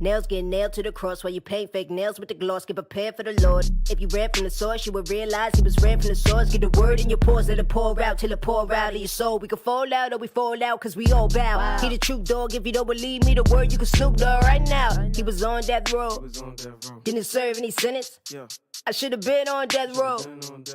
Nails get nailed to the cross while you paint fake nails with the gloss. Get prepared for the Lord. If you read from the source, you would realize he was read from the source. Get the word in your pores, let it pour out till it pour out of your soul. We can fall out or we fall out cause we all bow. Wow. He the true dog, if you don't believe me, the word you can Snoop Dogg right now. He was on death row. Didn't serve any sentence. I should've been on death row.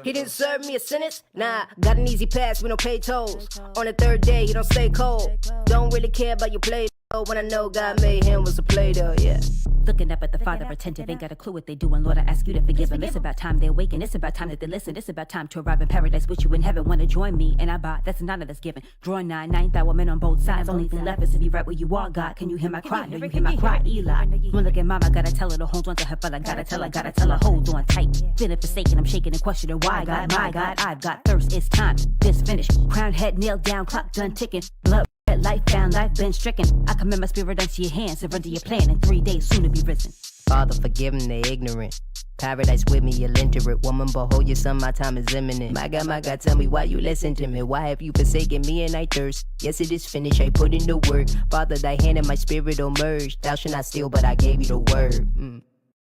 He didn't serve me a sentence. Nah, got an easy pass with no pay tolls. On the third day, he don't stay cold. Don't really care about your play. When I know God made him was a Play-Doh, yeah. Looking up at the Father, attentive, ain't got a clue what they doing. Lord, I ask you to forgive them. It's about time they awaken. It's about time that they listen. It's about time to arrive in paradise with you in heaven. Wanna join me? And I buy. That's none of that's given. Drawing 9,000 men on both sides. Only thing left is to be right where you are, God. Can you hear my cry? No, you hear my cry, Eli. When look at mama, gotta tell her to hold on to her, but I gotta tell her, hold on tight. Feeling forsaken, I'm shaking and questioning why, God, my God, I've got thirst. It's time. This finished. Crown head nailed down, clock done ticking. Blood. Life found, life been stricken. I commend my spirit unto your hands, surrender your plan in 3 days, soon to be risen. Father, forgive them, they ignorant. Paradise with me, you'll enter it. Woman, behold your son, my time is imminent. My God, tell me why you listen to me. Why have you forsaken me and I thirst? Yes, it is finished, I put in the work. Father, thy hand and my spirit will merge. Thou shalt not steal, but I gave you the word.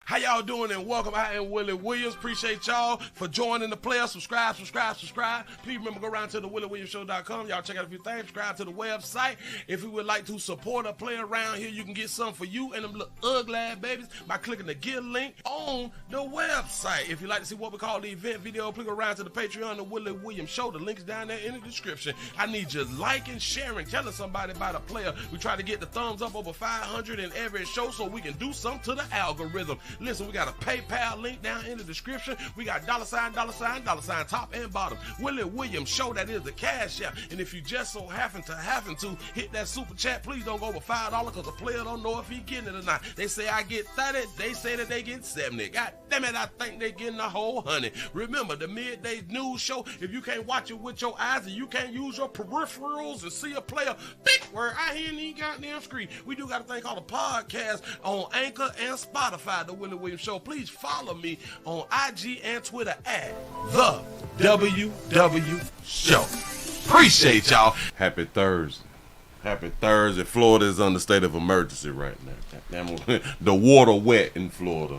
How y'all doing and welcome. I am Willie Williams. Appreciate y'all for joining the player. Subscribe. Please remember, go around to the WillieWilliamsShow.com. Y'all check out a few things. Subscribe to the website. If you would like to support a player around here, you can get something for you and them little ugly ass babies by clicking the Get link on the website. If you'd like to see what we call the event video, please go around to the Patreon, the Willie Williams Show. The link's down there in the description. I need you liking, sharing, telling somebody about a player. We try to get the thumbs up over 500 in every show so we can do something to the algorithm. Listen, we got a PayPal link down in the description. We got $, top and bottom. Willie Williams Show, that is the cash app. And if you just so happen to hit that super chat, please don't go over $5 because the player don't know if he getting it or not. They say I get 30, they say that they get 70. God damn it, I think they getting a whole 100. Remember, the midday news show, if you can't watch it with your eyes and you can't use your peripherals and see a player, big word, I hear any goddamn screen. We do got a thing called a podcast on Anchor and Spotify, the Willie Williams Show. Please follow me on IG and Twitter at the WW Show. Appreciate y'all. Happy Thursday. Happy Thursday. Florida is under state of emergency right now. The water wet in Florida.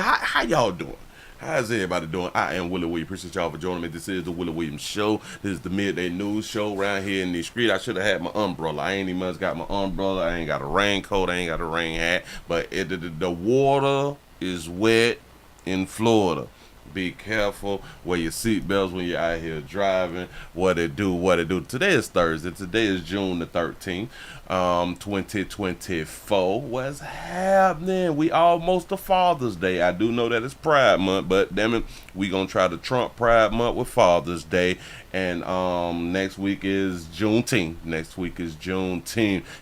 How y'all doing? How's everybody doing? I am Willie Williams. Appreciate y'all for joining me. This is the Willie Williams Show. This is the midday news show around here in the street. I should have had my umbrella. I ain't even much got my umbrella. I ain't got a raincoat. I ain't got a rain hat. But the water is wet in Florida. Be careful. Wear your seatbelts when you're out here driving. What it do. Today is Thursday. Today is June the 13th, 2024. What's happening? We almost to Father's Day. I do know that it's Pride Month, but damn it, we gonna try to trump Pride Month with Father's Day. And next week is Juneteenth.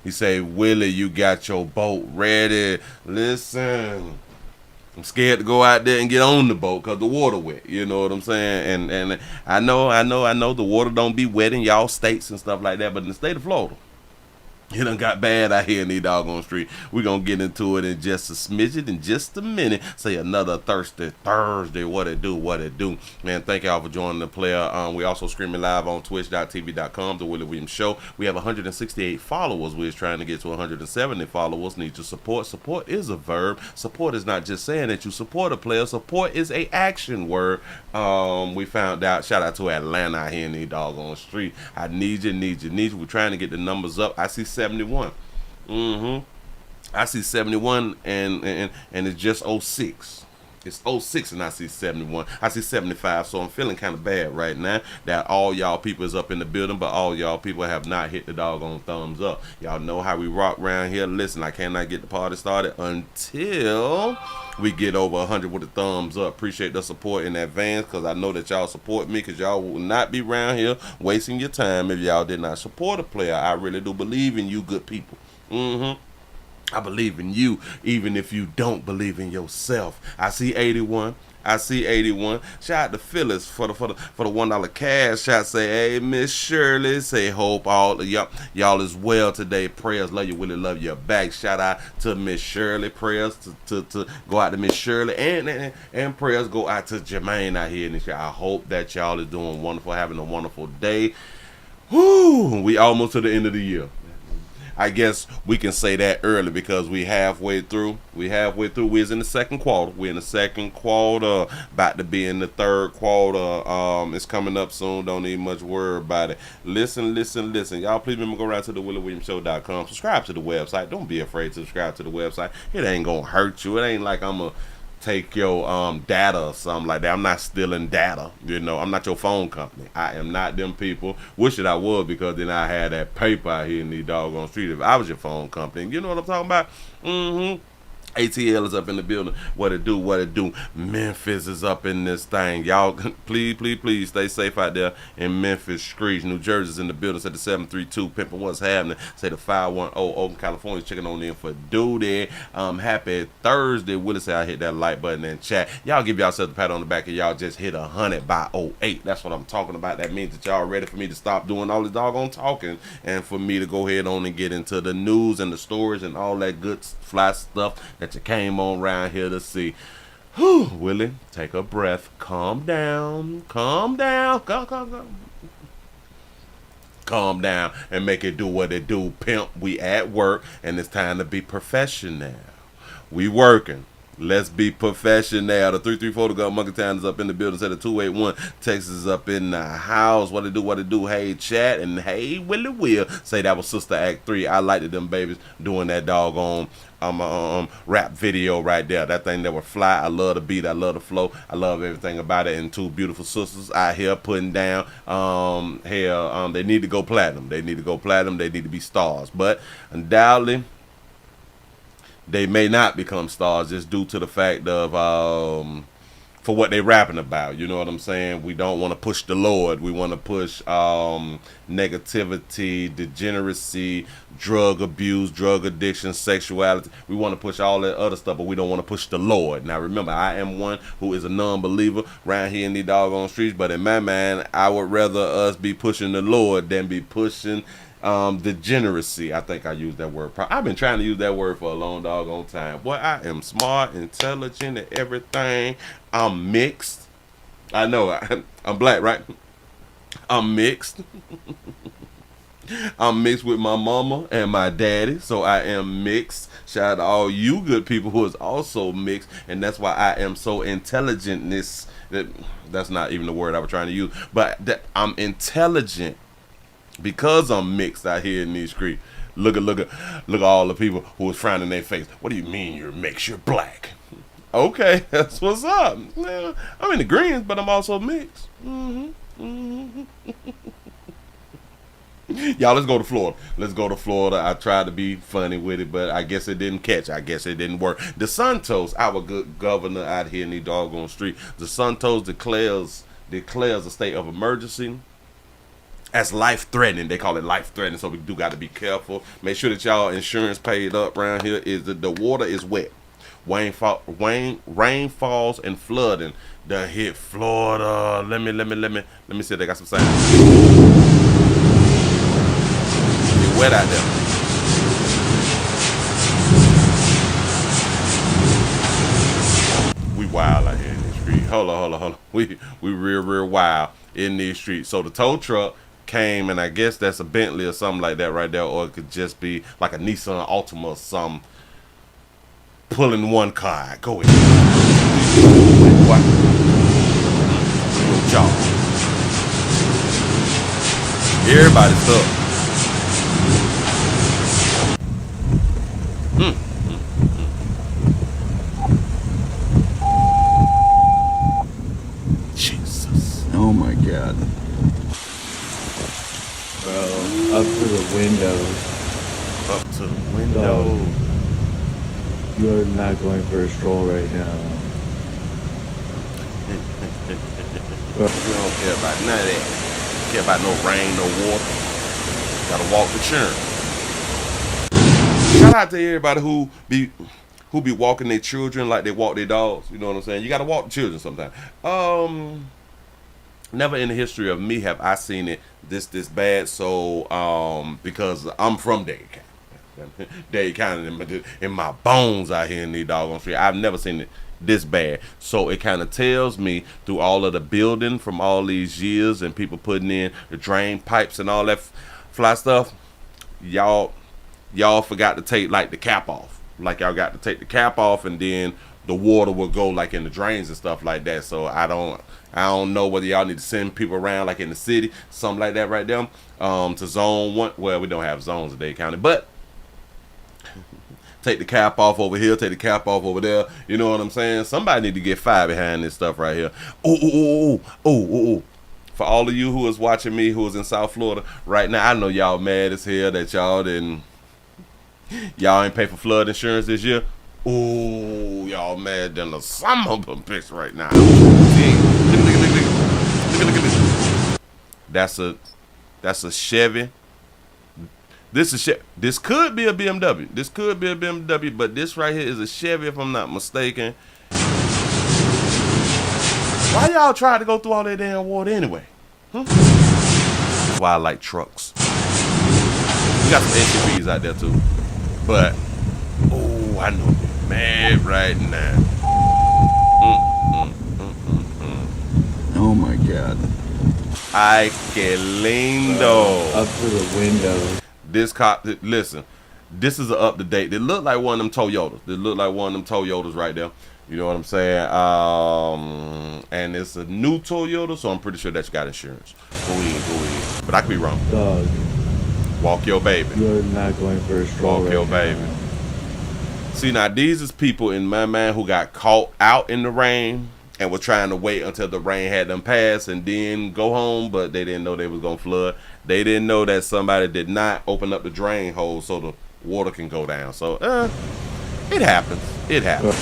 He say, Willie, you got your boat ready. Listen, I'm scared to go out there and get on the boat because the water wet. You know what I'm saying? And I know the water don't be wet in y'all states and stuff like that, but in the state of Florida, it done got bad out here in these doggone street. We're going to get into it in just a smidget, in just a minute. Say another Thirsty Thursday. What it do. Man, thank y'all for joining the player. We also streaming live on twitch.tv.com, The Willie Williams Show. We have 168 followers. We're trying to get to 170 followers. Need your support. Support is a verb. Support is not just saying that you support a player. Support is a action word. We found out. Shout out to Atlanta out here in these doggone street. I need you. We're trying to get the numbers up. I see 71. I see 71 and it's just 06. It's 06 and I see 71. I see 75, so I'm feeling kind of bad right now that all y'all people is up in the building, but all y'all people have not hit the doggone thumbs up. Y'all know how we rock around here. Listen, I cannot get the party started until we get over 100 with the thumbs up. Appreciate the support in advance because I know that y'all support me because y'all will not be around here wasting your time if y'all did not support a player. I really do believe in you good people. I believe in you, even if you don't believe in yourself. I see 81. Shout out to Phyllis for the $1 cash. Shout say, hey, Miss Shirley. Say, hope all of y'all is well today. Prayers, love you, Willie, love you back. Shout out to Miss Shirley. Prayers to go out to Miss Shirley and prayers go out to Jermaine out here. And I hope that y'all is doing wonderful, having a wonderful day. Whoo, we almost to the end of the year. I guess we can say that early because we halfway through. We was in the second quarter. We're in the second quarter, about to be in the third quarter. It's coming up soon. Don't need much word about it. Listen. Y'all please remember, go around to the WillieWilliamsShow.com. Subscribe to the website. Don't be afraid to subscribe to the website. It ain't gonna hurt you. It ain't like I'm a take your data or something like that. I'm not stealing data. I'm not your phone company. I am not them people. Wish that I would, because then I had that paper out here in these doggone streets if I was your phone company. You know what I'm talking about? ATL is up in the building. What it do? Memphis is up in this thing. Y'all, please stay safe out there in Memphis streets. New Jersey's in the building. Say the 732 pimping what's happening. Say the 510 Oakland, California's checking on in for duty. Happy Thursday. Willie say I hit that like button and chat. Y'all give yourself a pat on the back, and y'all just hit 100 by 08. That's what I'm talking about. That means that y'all ready for me to stop doing all this doggone talking and for me to go ahead on and get into the news and the stories and all that good fly stuff that you came on around here to see. Whew, Willie, take a breath. Calm down. Calm down and make it do what it do. Pimp, we at work, and it's time to be professional. We working. Let's be professional. The 334 to go Monkey Town is up in the building. Said the 281 Texas is up in the house. What it do? Hey, chat, and hey, Willie Will. Say that was Sister Act 3. I liked them babies doing that doggone rap video right there. That thing that would fly. I love the beat. I love the flow. I love everything about it. And two beautiful sisters out here putting down. They need to go platinum. They need to be stars. But undoubtedly, they may not become stars just due to the fact of for what they rapping about. You know what I'm saying? We don't want to push the Lord. We want to push negativity, degeneracy, drug abuse, drug addiction, sexuality. We want to push all that other stuff, but we don't want to push the Lord. Now remember, I am one who is a non-believer around here in these doggone streets, but in my mind, I would rather us be pushing the Lord than be pushing degeneracy. I think I used that word. I've been trying to use that word for a long doggone time. Boy, I am smart, intelligent, and everything. I'm mixed. I know I'm black, right? I'm mixed. I'm mixed with my mama and my daddy, so I am mixed. Shout out to all you good people who is also mixed, and that's why I am so intelligent. That's not even the word I was trying to use, but I'm intelligent because I'm mixed out here in these streets. Look at all the people who was frowning their face. What do you mean you're mixed? You're black. Okay, that's what's up. Yeah, I'm in the greens, but I'm also mixed. Y'all, let's go to Florida. I tried to be funny with it, but I guess it didn't catch. I guess it didn't work. DeSantos, our good governor out here in the doggone street, DeSantos declares a state of emergency. That's life-threatening. They call it life-threatening, so we do got to be careful. Make sure that y'all insurance paid up around here. Is that the water is wet. Rain falls and flooding done hit Florida. Let me see if they got some signs. It's wet out there. We wild out here in the street. Hold on. We real wild in these streets. So the tow truck came, and I guess that's a Bentley or something like that right there, or it could just be like a Nissan Altima or something, pulling one car. Go ahead. What? Your job. Everybody's up. Jesus. Oh my God. Up to the window. Up to the window. You're not going for a stroll right now. We don't care about none of that. Don't care about no rain, no water. Gotta walk the churn. Shout out to everybody who be walking their children like they walk their dogs. You know what I'm saying? You gotta walk the children sometimes. Never in the history of me have I seen it this bad. So because I'm from Dade County, in my bones out here in these doggone street, I've never seen it this bad. So it kind of tells me through all of the building from all these years and people putting in the drain pipes and all that fly stuff, y'all y'all forgot to take like the cap off. Like y'all got to take the cap off, and then the water will go like in the drains and stuff like that. So I don't know whether y'all need to send people around like in the city, something like that right there, to zone 1. Well, we don't have zones in Dade County, but take the cap off over here, take the cap off over there. You know what I'm saying? Somebody need to get fired behind this stuff right here. Oh. For all of you who is watching me, who is in South Florida right now, I know y'all mad as hell that y'all ain't pay for flood insurance this year. Ooh, y'all mad than the son of a bitch right now. Look at this. That's a Chevy. This could be a BMW. This could be a BMW, but this right here is a Chevy if I'm not mistaken. Why y'all try to go through all that damn water anyway? That's why I like trucks. We got some SUVs out there too. But, oh, I know you're mad right now. Oh my God. Ay, que lindo. Up to the window. This car, listen, this is an up to date. They look like one of them Toyotas. Right there. You know what I'm saying? And it's a new Toyota, so I'm pretty sure that you got insurance. Go ahead. But I could be wrong. Dog. Walk your baby. You're not going for a stroll. Walk your right baby. now. See, now these is people in my mind who got caught out in the rain and were trying to wait until the rain had them pass and then go home, but they didn't know they was gonna flood. They didn't know that somebody did not open up the drain hole so the water can go down. So, it happens. It happens.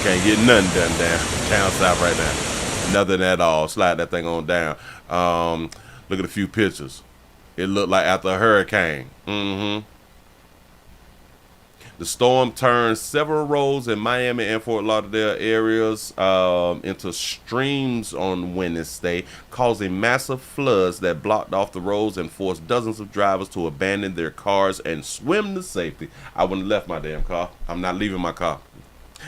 Can't get nothing done down south right now. Nothing at all. Slide that thing on down. Look at a few pictures. It looked like after a hurricane. The storm turned several roads in Miami and Fort Lauderdale areas into streams on Wednesday, causing massive floods that blocked off the roads and forced dozens of drivers to abandon their cars and swim to safety. I wouldn't have left my damn car. I'm not leaving my car.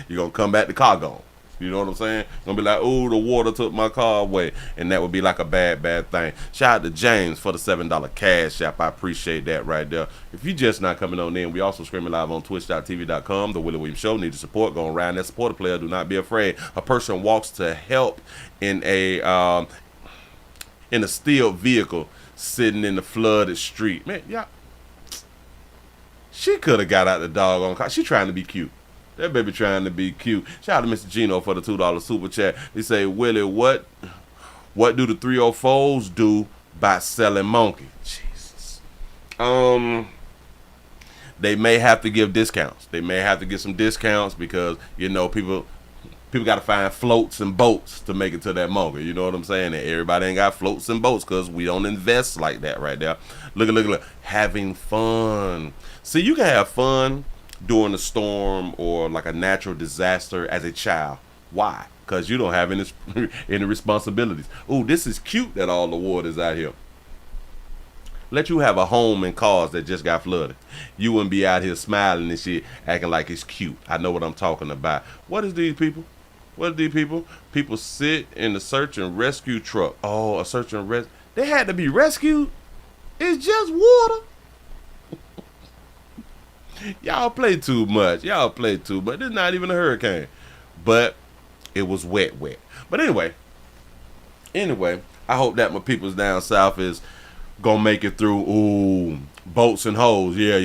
You're going to come back, the car gone. You know what I'm saying? Gonna be like, oh, the water took my car away. And that would be like a bad thing. Shout out to James for the $7 cash app. I appreciate that right there. If you just not coming on in, we also streaming live on twitch.tv.com. The Willie Williams Show. Need your support. Go around that supporter player. Do not be afraid. A person walks to help in a steel vehicle sitting in the flooded street. Man, yeah. She could have got out the doggone car. She trying to be cute. That baby trying to be cute. Shout out to Mr. Gino for the $2 super chat. He say, Willie, what do the 304s do by selling monkey? Jesus. They may have to give discounts. They may have to get some discounts because, you know, people got to find floats and boats to make it to that monkey. You know what I'm saying? And everybody ain't got floats and boats because we don't invest like that right there. Look. Having fun. See, you can have fun during a storm or like a natural disaster as a child. Why? Because you don't have any responsibilities. Oh, this is cute that all the water is out here. Let you have a home and cars that just got flooded. You wouldn't be out here smiling and shit, acting like it's cute. I know what I'm talking about. What is these people? What are these people? People sit in the search and rescue truck. Oh, a search and rescue. They had to be rescued? It's just water. Y'all play too much. It's not even a hurricane. But it was wet. But anyway, I hope that my peoples down south is gonna make it through. Ooh, boats and hoes. Yeah.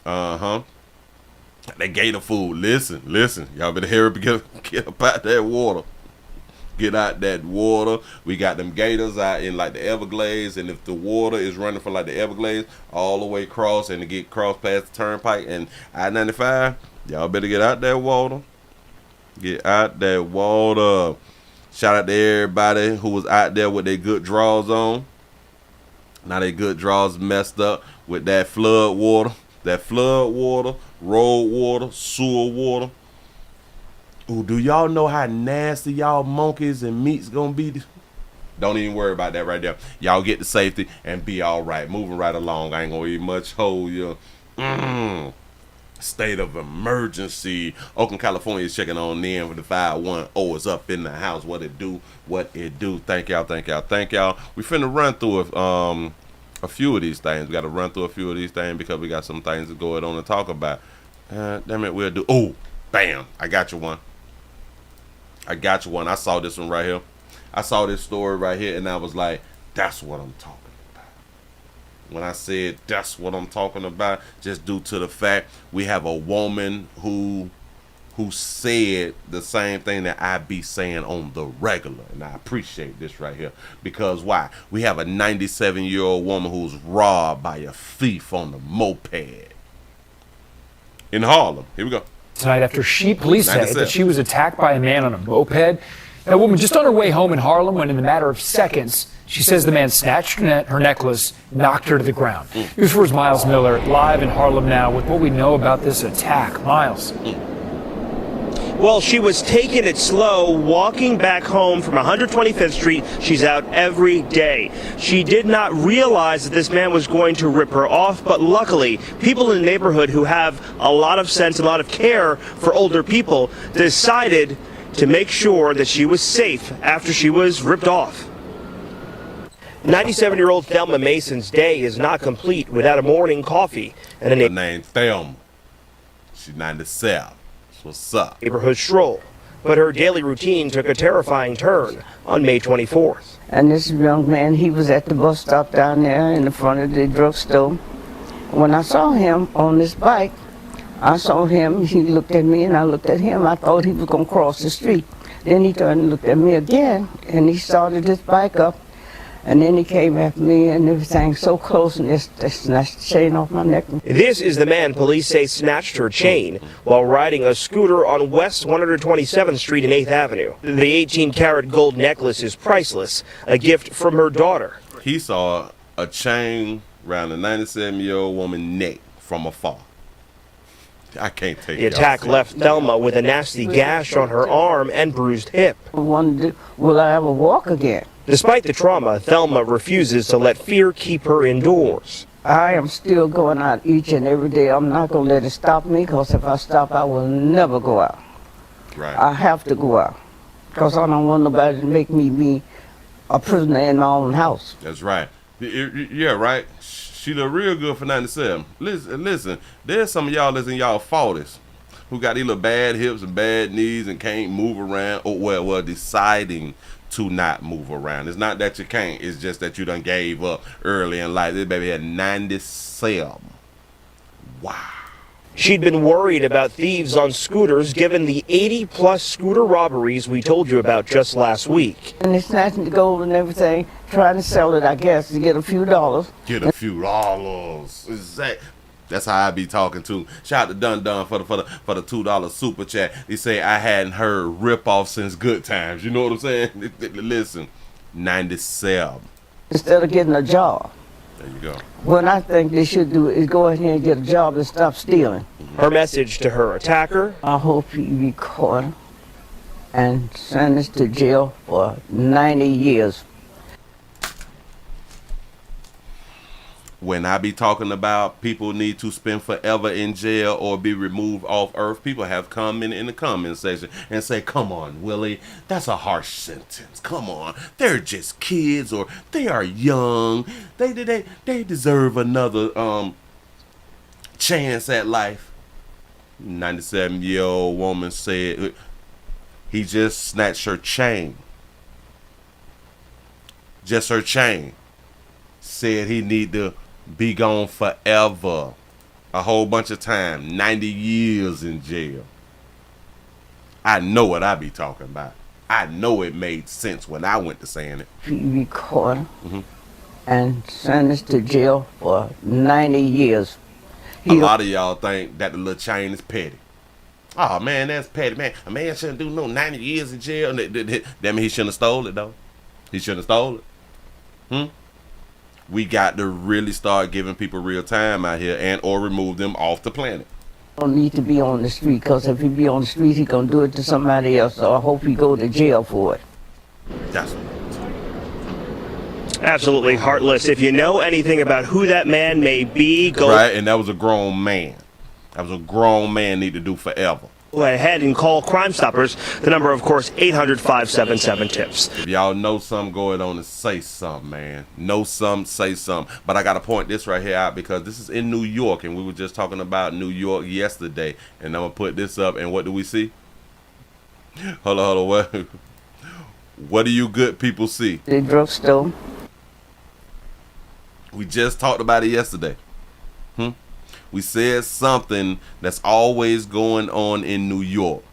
That gator food. Listen. Y'all better hurry up and get up out that water. Get out that water. We got them gators out in like the Everglades, and if the water is running from like the Everglades all the way across and to get cross past the turnpike and I-95, y'all better get out that water. Get out that water. Shout out to everybody who was out there with their good draws on. Now their good draws messed up with that flood water, road water, sewer water. Ooh, do y'all know how nasty y'all monkeys and meats gonna be? Don't even worry about that right there. Y'all get to safety and be all right. Moving right along. I ain't gonna eat much hold you. State of emergency. Oakland, California is checking on in with the 510 is up in the house. What it do? Thank y'all. We finna run through a few of these things. We got to run through a few of these things because we got some things to go on and talk about. Damn it, we'll do. Oh, bam! I got you one. I saw this one right here. I saw this story right here, and I was like, "That's what I'm talking about." When I said that's what I'm talking about, just due to the fact we have a woman who said the same thing that I be saying on the regular, and I appreciate this right here because why? We have a 97-year-old woman who's robbed by a thief on the moped in Harlem. Here we go. Tonight after police say 97. that she was attacked by a man on a moped. That woman just on her way home in Harlem when in a matter of seconds, she says the man snatched her necklace, knocked her to the ground. News 4's Miles Miller live in Harlem now with what we know about this attack. Miles. Well, she was taking it slow, walking back home from 125th Street. She's out every day. She did not realize that this man was going to rip her off, but luckily, people in the neighborhood who have a lot of sense, a lot of care for older people, decided to make sure that she was safe after she was ripped off. 97-year-old Thelma Mason's day is not complete without a morning coffee and Her name Thelma. She's 97. What's up? Neighborhood stroll. But her daily routine took a terrifying turn on May 24th. And this young man, he was at the bus stop down there in the front of the drugstore. When I saw him on this bike, I saw him, he looked at me and I looked at him. I thought he was going to cross the street. Then he turned and looked at me again and he started his bike up. And then he came after me and everything so close and just snatched the chain off my neck. This is the man police say snatched her chain while riding a scooter on West 127th Street and 8th Avenue. The 18-karat gold necklace is priceless, a gift from her daughter. He saw a chain around a 97-year-old woman's neck from afar. I can't take The attack left Thelma with a nasty gash on her arm and bruised hip. I wondered, will I ever walk again? Despite the trauma, Thelma refuses to let fear keep her indoors. I am still going out each and every day. I'm not going to let it stop me because if I stop, I will never go out. Right. I have to go out because I don't want nobody to make me be a prisoner in my own house. That's right. Yeah, right. She look real good for 97. Listen, there's some of y'all that's in y'all 40s who got these little bad hips and bad knees and can't move around or well deciding to not move around. It's not that you can't, it's just that you done gave up early in life. This baby had 97. Wow. She'd been worried about thieves on scooters given the 80-plus scooter robberies we told you about just last week. And they're snatching the gold and everything, trying to sell it, I guess, to get a few dollars. Get a few dollars. Exactly. That's how I be talking to. Shout out to Dun Dun for the $2 super chat. He say I hadn't heard rip off since good times. You know what I'm saying? Listen, 97. Instead of getting a job. There you go. What I think they should do is go ahead and get a job and stop stealing. Her message to her attacker: I hope he be caught and sentenced to jail for 90 years. When I be talking about people need to spend forever in jail or be removed off earth, people have come in the comment section and say, come on, Willie, that's a harsh sentence. Come on, they're just kids or they are young. They deserve another chance at life. 97-year-old woman said he just snatched her chain. Just her chain. Said he need to be gone forever. A whole bunch of time. 90 years in jail. I know what I be talking about. I know it made sense when I went to saying it. He be caught and sentenced to jail for 90 years. A lot of y'all think that the little chain is petty. Oh man, that's petty, man. A man shouldn't do no 90 years in jail. That mean he shouldn't have stole it though. He shouldn't have stole it. We got to really start giving people real time out here and or remove them off the planet. Don't need to be on the street because if he be on the street, he gonna do it to somebody else. So I hope he go to jail for it. That's absolutely heartless. If you know anything about who that man may be, go right. And that was a grown man. That was a grown man need to do forever. Go ahead and call Crime Stoppers. The number, of course, 800-577-TIPS. If y'all know something going on, and say something, man. Know something, say something. But I got to point this right here out because this is in New York, and we were just talking about New York yesterday. And I'm going to put this up, and what do we see? Hold on. What do you good people see? The drugstore. We just talked about it yesterday. We said something that's always going on in New York.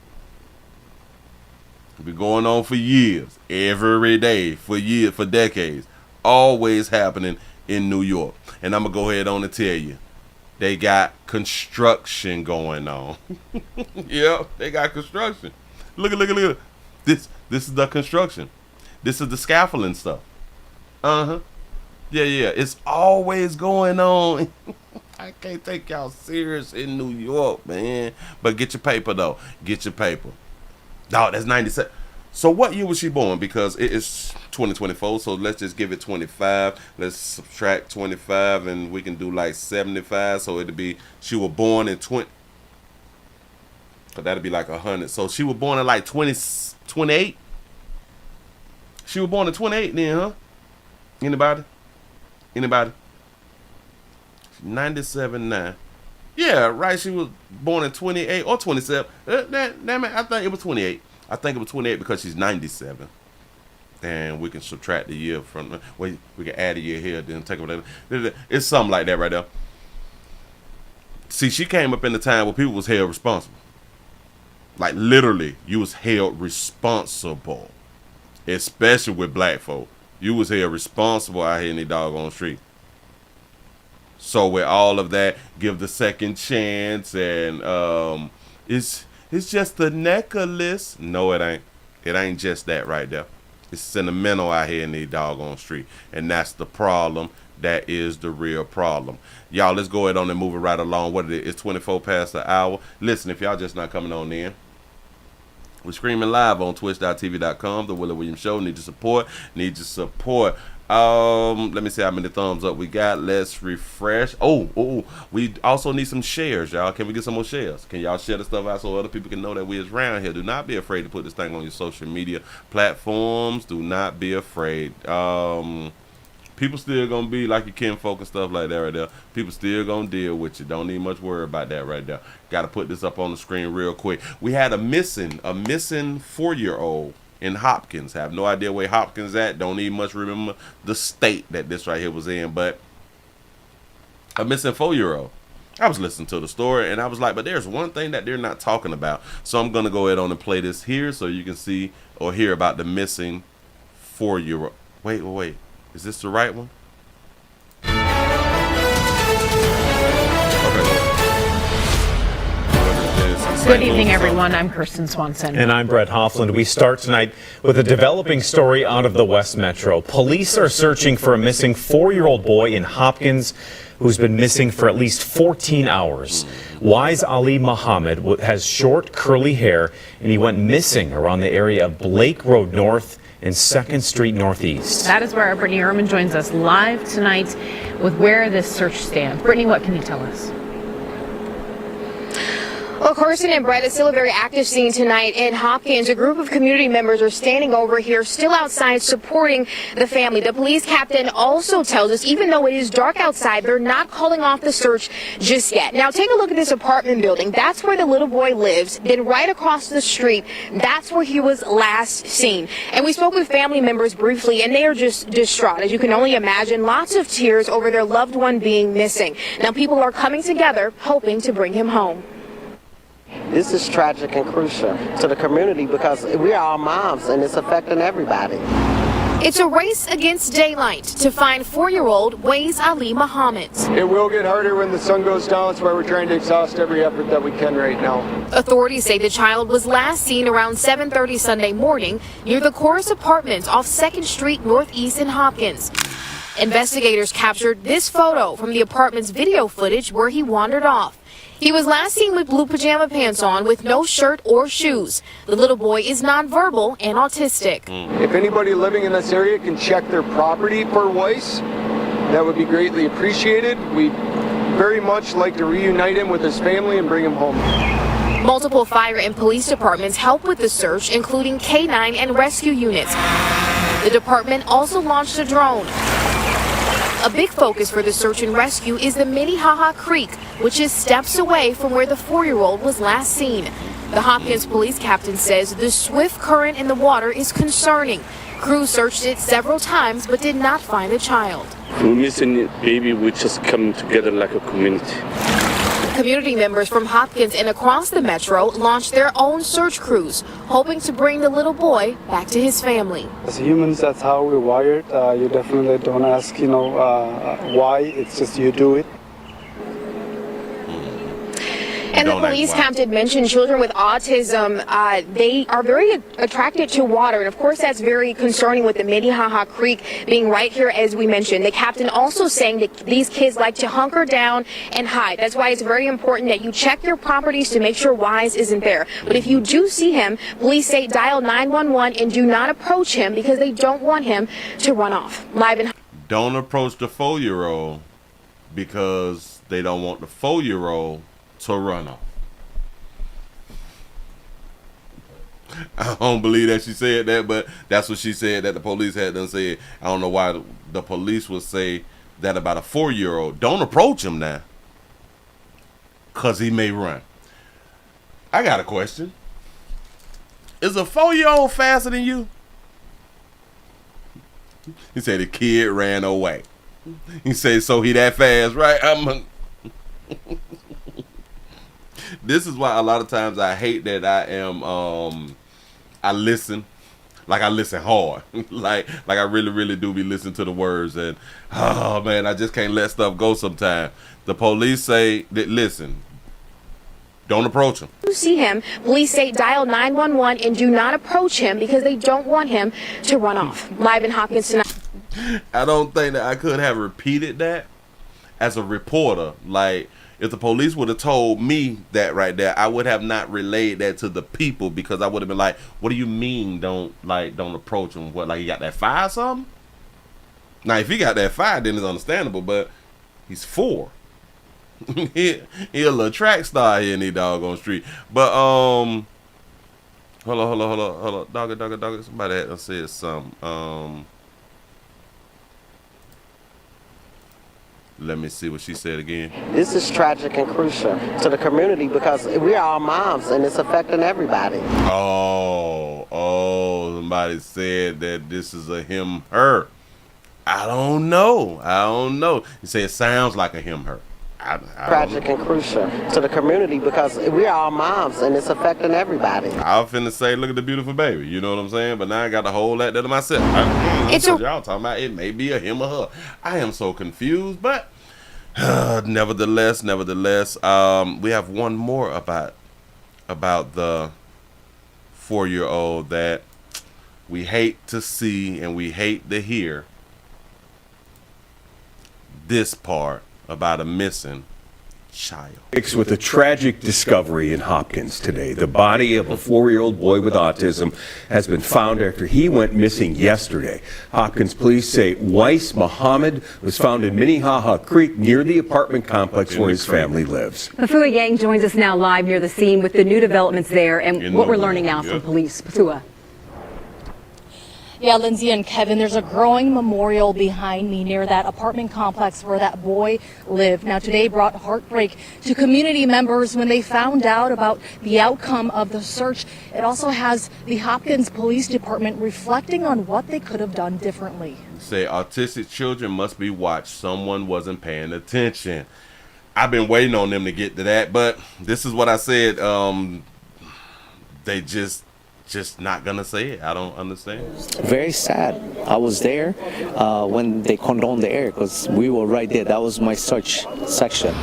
It's been going on for years, every day, for years, for decades. Always happening in New York. And I'm going to go ahead on and tell you, they got construction going on. Yeah, they got construction. Look at. This is the construction. This is the scaffolding stuff. Yeah. It's always going on. I can't take y'all serious in New York, man. But get your paper, though. Get your paper. Dog, that's 97. So what year was she born? Because it is 2024, so let's just give it 25. Let's subtract 25, and we can do like 75. So it'll be, she was born in 20. So that'll be like 100. So she was born in like 28. She was born in 28 then, huh? Anybody? 97.9. Yeah, right. She was born in 28 or 27. I think it was 28. I think it was 28 because she's 97. And we can subtract the year from. We can add a year here, then take it. It's something like that right there. See, she came up in the time where people was held responsible. Like literally, you was held responsible. Especially with black folk. You was held responsible out here in the doggone street. So with all of that, give the second chance, and it's just the necklace. No, it ain't. It ain't just that right there. It's sentimental out here in the doggone street, and that's the problem. That is the real problem. Y'all, let's go ahead on and move it right along. What it is, it's 24 past the hour. Listen, if y'all just not coming on in, we're screaming live on twitch.tv.com. The Willie Williams Show. Need your support. Let me see how many thumbs up we got. Let's refresh. We also need some shares, y'all. Can we get some more shares? Can y'all share the stuff out so other people can know that we is around here? Do not be afraid to put this thing on your social media platforms. Do not be afraid. People still gonna be like your kinfolk and stuff like that right there. People still gonna deal with you. Don't need much worry about that right there. Got to put this up on the screen real quick. We had a missing 4-year-old in Hopkins. Have no idea where Hopkins at. Don't even much remember the state that this right here was in, but a missing 4-year-old. I was listening to the story and I was like, but there's one thing that they're not talking about. So I'm gonna go ahead on and play this here so you can see or hear about the missing 4-year-old. Wait. Is this the right one? Good evening, everyone. I'm Kirsten Swanson. And I'm Brett Hoffland. We start tonight with a developing story out of the West Metro. Police are searching for a missing 4-year-old boy in Hopkins who's been missing for at least 14 hours. Wise Ali Muhammad has short, curly hair, and he went missing around the area of Blake Road North and 2nd Street Northeast. That is where our Brittany Ehrman joins us live tonight with where this search stands. Brittany, what can you tell us? Well, Carson and Brett, it's still a very active scene tonight in Hopkins. A group of community members are standing over here, still outside, supporting the family. The police captain also tells us, even though it is dark outside, they're not calling off the search just yet. Now, take a look at this apartment building. That's where the little boy lives. Then right across the street, that's where he was last seen. And we spoke with family members briefly, and they are just distraught. As you can only imagine, lots of tears over their loved one being missing. Now, people are coming together, hoping to bring him home. This is tragic and crucial to the community because we are all moms and it's affecting everybody. It's a race against daylight to find 4-year-old Wais Ali Muhammad. It will get harder when the sun goes down. That's why we're trying to exhaust every effort that we can right now. Authorities say the child was last seen around 7:30 Sunday morning near the Chorus Apartments off 2nd Street Northeast in Hopkins. Investigators captured this photo from the apartment's video footage where he wandered off. He was last seen with blue pajama pants on with no shirt or shoes. The little boy is nonverbal and autistic. If anybody living in this area can check their property for Weiss, that would be greatly appreciated. We'd very much like to reunite him with his family and bring him home. Multiple fire and police departments help with the search, including K9 and rescue units. The department also launched a drone. A big focus for the search and rescue is the Minnehaha Creek, which is steps away from where the 4-year-old was last seen. The Hopkins police captain says the swift current in the water is concerning. Crews searched it several times but did not find the child. We're missing a baby. We just come together like a community. Community members from Hopkins and across the metro launched their own search crews, hoping to bring the little boy back to his family. As humans, that's how we're wired. You definitely don't ask, why. It's just you do it. And the police captain mentioned children with autism, they are very attracted to water. And of course, that's very concerning with the Minnehaha Creek being right here, as we mentioned. The captain also saying that these kids like to hunker down and hide. That's why it's very important that you check your properties to make sure Wise isn't there. But if you do see him, police say dial 911 and do not approach him because they don't want him to run off. Live in. Don't approach the 4-year-old because they don't want the 4-year-old to run off. I don't believe that she said that, but that's what she said that the police had done said. I don't know why the police would say that about a 4-year-old. Don't approach him now, because he may run. I got a question. Is a 4-year-old faster than you? He said the kid ran away. He said, so he that fast, right? This is why a lot of times I hate that I listen. Like I listen hard. like I really do be listening to the words, and oh man, I just can't let stuff go sometimes. The police say that, listen, don't approach him. You see him, police say dial 911 and do not approach him because they don't want him to run off. Live in Hopkins tonight. I don't think that I could have repeated that as a reporter. Like, if the police would have told me that right there, I would have not relayed that to the people, because I would have been like, what do you mean don't approach him? What, like he got that fire or something? Now, if he got that fire, then it's understandable, but he's 4. he a little track star here in the doggone street. But, hold on. Dogger. Somebody had said something. Let me see what she said again. This is tragic and crucial to the community because we are all moms and it's affecting everybody. Oh, somebody said that this is a him, her. I don't know. You say it sounds like a him, her. Tragic and crucial to the community because we are all moms and it's affecting everybody. I was finna say, look at the beautiful baby. You know what I'm saying? But now I got to hold that to myself. Y'all talking about it may be a him or her. I am so confused, but nevertheless, we have one more about the 4-year-old that we hate to see and we hate to hear. This part about a missing child. With a tragic discovery in Hopkins today. The body of a 4-year-old boy with autism has been found after he went missing yesterday. Hopkins police say Weiss Muhammad was found in Minnehaha Creek near the apartment complex where his family lives. Pafua Yang joins us now live near the scene with the new developments there and what we're learning now from police. Pafua. Yeah, Lindsay and Kevin, there's a growing memorial behind me near that apartment complex where that boy lived. Now, today brought heartbreak to community members when they found out about the outcome of the search. It also has the Hopkins Police Department reflecting on what they could have done differently. Say autistic children must be watched. Someone wasn't paying attention. I've been waiting on them to get to that, but this is what I said. They just not gonna say it. I don't understand. Very sad. I was there when they condoned the air because we were right there. That was my search section.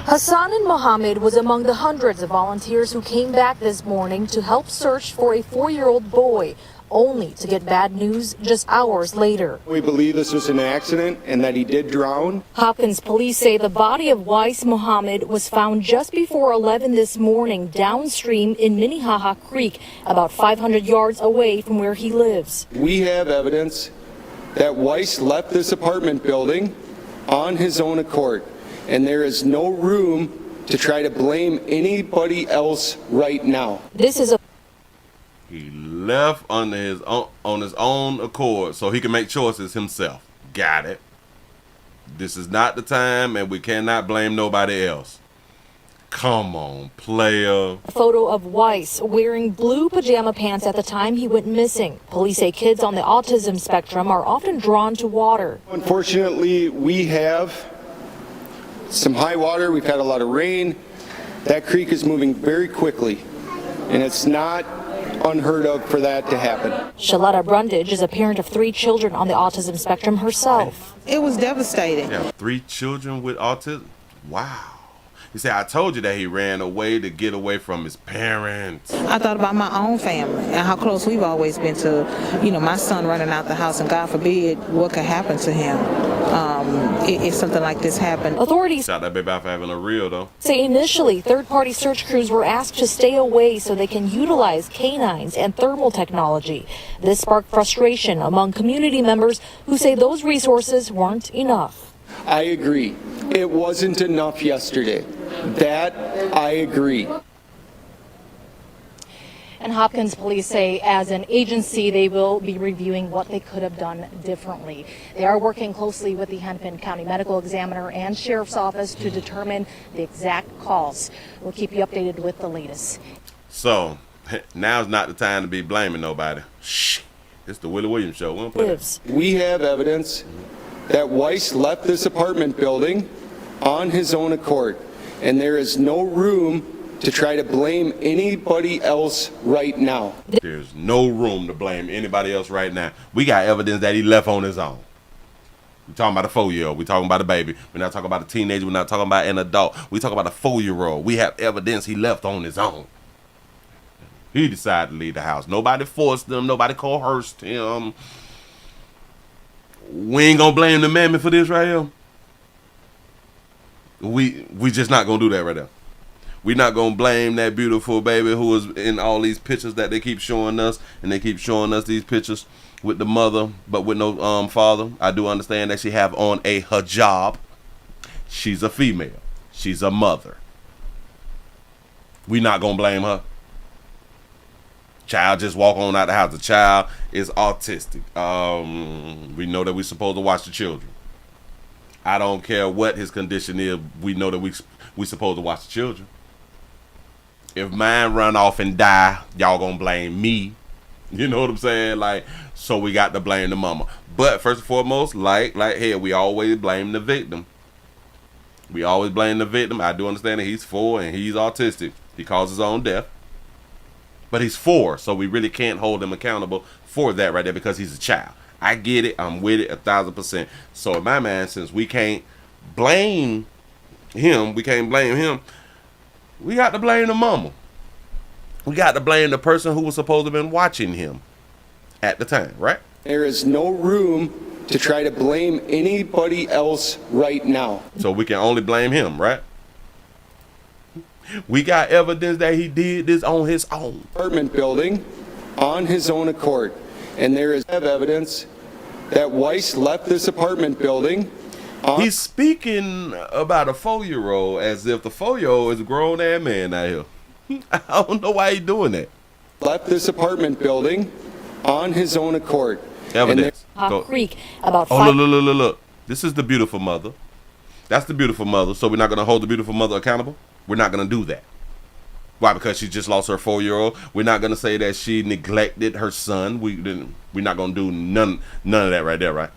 Hassan and Mohammed was among the hundreds of volunteers who came back this morning to help search for a 4-year-old boy, only to get bad news just hours later. We believe this was an accident and that he did drown. Hopkins police say the body of Weiss Muhammad was found just before 11 this morning downstream in Minnehaha Creek, about 500 yards away from where he lives. We have evidence that Weiss left this apartment building on his own accord, and there is no room to try to blame anybody else right now. This is a He left on his own accord so he can make choices himself. Got it. This is not the time, and we cannot blame nobody else. Come on, player. photo of Weiss wearing blue pajama pants at the time he went missing. Police say kids on the autism spectrum are often drawn to water. Unfortunately, we have some high water. We've had a lot of rain. That creek is moving very quickly, and it's not unheard of for that to happen. Shaletta Brundage is a parent of 3 children on the autism spectrum herself. It was devastating. Yeah, 3 children with autism. Wow. He said, I told you that he ran away to get away from his parents. I thought about my own family and how close we've always been to, my son running out the house, and God forbid what could happen to him if something like this happened. Authorities Shout that baby out for having a real, though. say initially third-party search crews were asked to stay away so they can utilize canines and thermal technology. This sparked frustration among community members who say those resources weren't enough. I agree. It wasn't enough yesterday. That I agree. And Hopkins police say as an agency they will be reviewing what they could have done differently. They are working closely with the Hennepin County Medical Examiner and Sheriff's Office to determine the exact cause. We'll keep you updated with the latest. So, now's not the time to be blaming nobody. Shh. It's the Willie Williams Show. We have evidence that Weiss left this apartment building on his own accord, and there is no room to try to blame anybody else right now. There's no room to blame anybody else right now. We got evidence that he left on his own. We're talking about a 4-year-old. We're talking about a baby. We're not talking about a teenager. We're not talking about an adult. We're talking about a 4-year-old. We have evidence he left on his own. He decided to leave the house. Nobody forced him. Nobody coerced him. We ain't gonna blame the mammy for this right here. We just not gonna do that right now. We're not gonna blame that beautiful baby who is in all these pictures that they keep showing us, and they keep showing us these pictures with the mother but with no father. I do understand that she have on a hijab. She's a female. She's a mother. We not gonna blame her. Child just walk on out the house. The child is autistic. We know that we're supposed to watch the children. I don't care what his condition is. We know that we supposed to watch the children. If mine run off and die, y'all gonna blame me. You know what I'm saying? Like, so we got to blame the mama. But first and foremost, like here, we always blame the victim. We always blame the victim. I do understand that he's 4 and he's autistic. He caused his own death. But he's 4, so we really can't hold him accountable for that right there because he's a child. I get it. I'm with it 1,000%. So in my mind, since we can't blame him, we got to blame the mama. We got to blame the person who was supposed to have been watching him at the time, right? There is no room to try to blame anybody else right now. So we can only blame him, right? We got evidence that he did this on his own. Apartment building on his own accord. And there is evidence that Weiss left this apartment building. He's speaking about a 4-year-old as if the 4-year-old is a grown-ass man out here. I don't know why he's doing that. Left this apartment building on his own accord. Evidence. Creek, about look. This is the beautiful mother. That's the beautiful mother. So we're not going to hold the beautiful mother accountable? We're not going to do that. Why? Because she just lost her 4-year-old. We're not going to say that she neglected her son. We're not going to do none of that right there, right?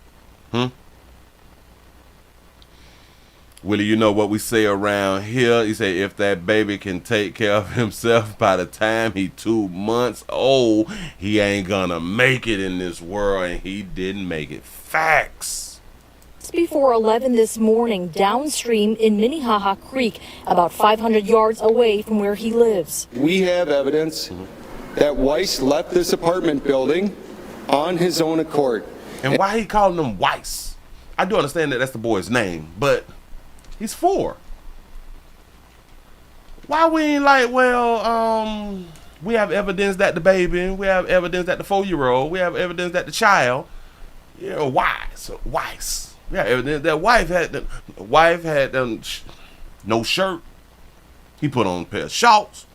Willie, you know what we say around here? You say if that baby can take care of himself by the time he 2 months old, he ain't gonna make it in this world, and he didn't make it. Facts. Before 11 this morning, downstream in Minnehaha Creek, about 500 yards away from where he lives. We have evidence that Weiss left this apartment building on his own accord. And why he calling him Weiss? I do understand that that's the boy's name, but he's 4. Why we ain't like, well, we have evidence that the baby, we have evidence that the 4-year-old, we have evidence that the child, Weiss. Yeah, evidence that wife had no shirt, He put on a pair of shorts,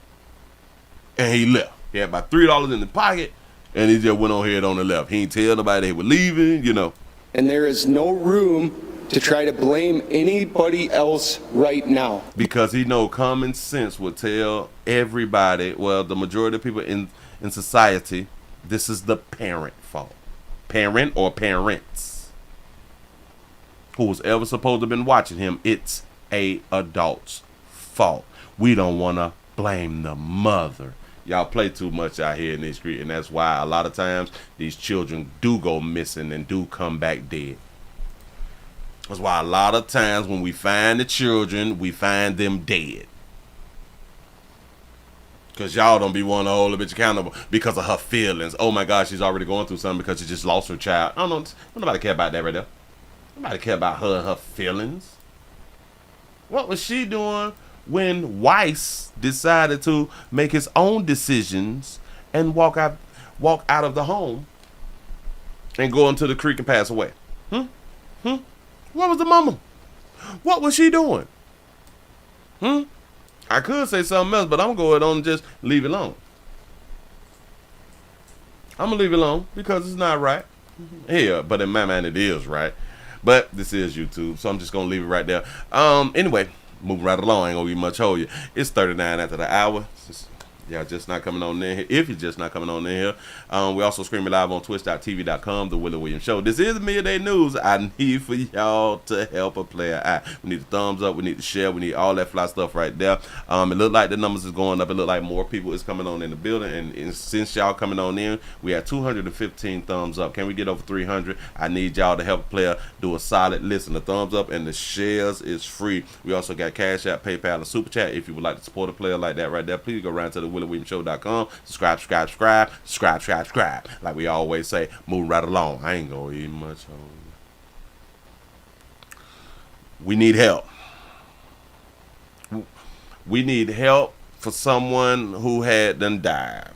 and he left. He had about $3 in the pocket, and he just went on ahead on the left. He didn't tell nobody they were leaving, you know. And there is no room to try to blame anybody else right now. Because he know common sense would tell everybody, well, the majority of people in society, this is the parent fault. Parent or parents. Who was ever supposed to have been watching him, it's a adult's fault. We don't want to blame the mother. Y'all play too much out here in the street, and that's why a lot of times these children do go missing and do come back dead. That's why a lot of times when we find the children, we find them dead. Because y'all don't be wanting to hold a bitch accountable because of her feelings. Oh my God, she's already going through something because she just lost her child. I don't know. Nobody care about that right there. Nobody care about her feelings. What was she doing when Weiss decided to make his own decisions and walk out of the home and go into the creek and pass away? What was the mama? What was she doing? I could say something else, but I'm going to go ahead on and just leave it alone. I'm going to leave it alone because it's not right. Yeah, but in my mind it is right. But this is YouTube, so I'm just going to leave it right there. Anyway, moving right along. I ain't going to be much hold you. It's 39 after the hour. Y'all just not coming on in here. If you're just not coming on in here, we also streaming live on twitch.tv.com, The Willie Williams Show. This is Midday News. I need for y'all to help a player out. We need a thumbs up. We need to share. We need all that fly stuff right there. It look like the numbers is going up. It look like more people is coming on in the building. And since y'all coming on in, we had 215 thumbs up. Can we get over 300? I need y'all to help a player do a solid listen. The thumbs up and the shares is free. We also got Cash App, PayPal, and Super Chat. If you would like to support a player like that right there, please go around to the WillieWilliamsShow.com. Subscribe. Like we always say, moving right along. I ain't gonna eat much on. We need help. We need help for someone who had done died.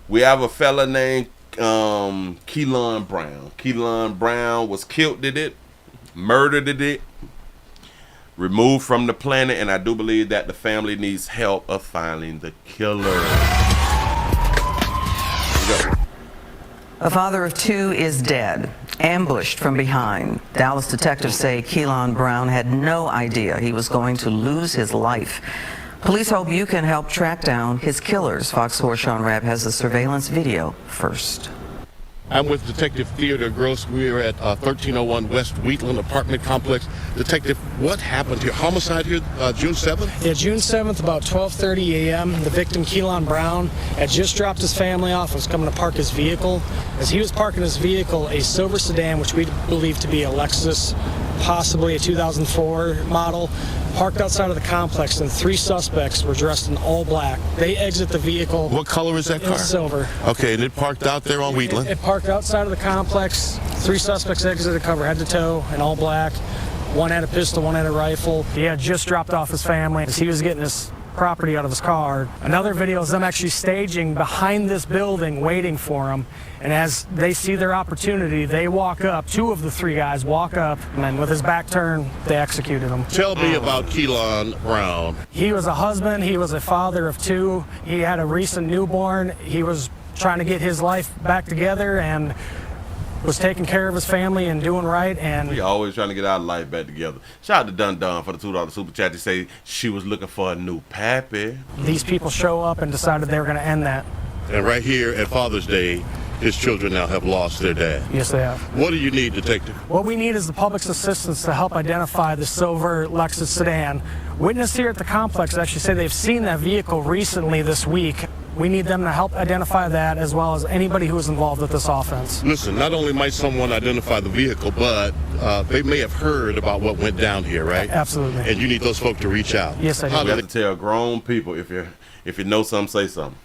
We have a fella named Keelan Brown. Keelan Brown was killed at it, murdered at it, removed from the planet, and I do believe that the family needs help of finding the killer. A father of two is dead, ambushed from behind. Dallas detectives say Keelan Brown had no idea he was going to lose his life. Police hope you can help track down his killers. Fox 4 Sean Rabb has the surveillance video first. I'm with Detective Theodore Gross. We are at 1301 West Wheatland apartment complex. Detective, what happened here? Homicide here June 7th? Yeah, June 7th, about 12:30 a.m. The victim, Keelan Brown, had just dropped his family off, was coming to park his vehicle. As he was parking his vehicle, a silver sedan, which we believe to be a Lexus, possibly a 2004 model, parked outside of the complex, and three suspects were dressed in all black. They exit the vehicle. What color is that car? It's silver. Okay, and it parked out there on Wheatland? It parked outside of the complex. Three suspects exited, cover head to toe, in all black. One had a pistol, one had a rifle. He had just dropped off his family as he was getting his property out of his car. Another video is them actually staging behind this building, waiting for him. And as they see their opportunity, they walk up. Two of the three guys walk up, and then with his back turned, they executed him. Tell me about Keelan Brown. He was a husband. He was a father of two. He had a recent newborn. He was trying to get his life back together and was taking care of his family and doing right. And we always trying to get our life back together. Shout out to Dun Dun for the $2 super chat. They say she was looking for a new pappy. These people show up and decided they were going to end that. And right here at Father's Day, his children now have lost their dad. Yes, they have. What do you need, Detective? What we need is the public's assistance to help identify the silver Lexus sedan. Witnesses here at the complex actually say they've seen that vehicle recently this week. We need them to help identify that, as well as anybody who is involved with this offense. Listen, not only might someone identify the vehicle, but they may have heard about what went down here, right? Absolutely. And you need those folks to reach out. Yes, I do. You have to tell grown people, if you know something, say something.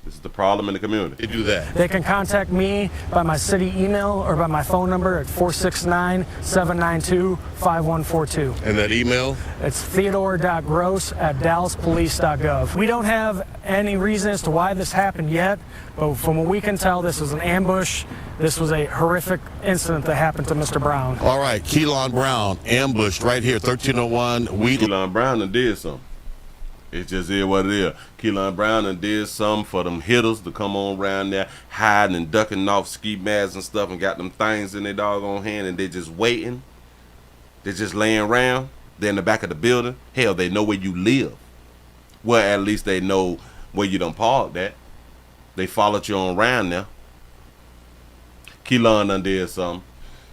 This is the problem in the community. They do that. They can contact me by my city email or by my phone number at 469-792-5142. And that email? It's theodore.gross@dallaspolice.gov. We don't have any reason as to why this happened yet, but from what we can tell, this was an ambush. This was a horrific incident that happened to Mr. Brown. All right, Keelan Brown ambushed right here, 1301 Wheat. Keelan Brown done did something. It just is what it is. Keelan Brown done did something for them hitters to come on around there, hiding and ducking off ski masks and stuff, and got them things in their doggone hand, and they just waiting. They're just laying around. They're in the back of the building. Hell, they know where you live. Well, at least they know where you done parked at. They followed you on around there. Keelan done did something.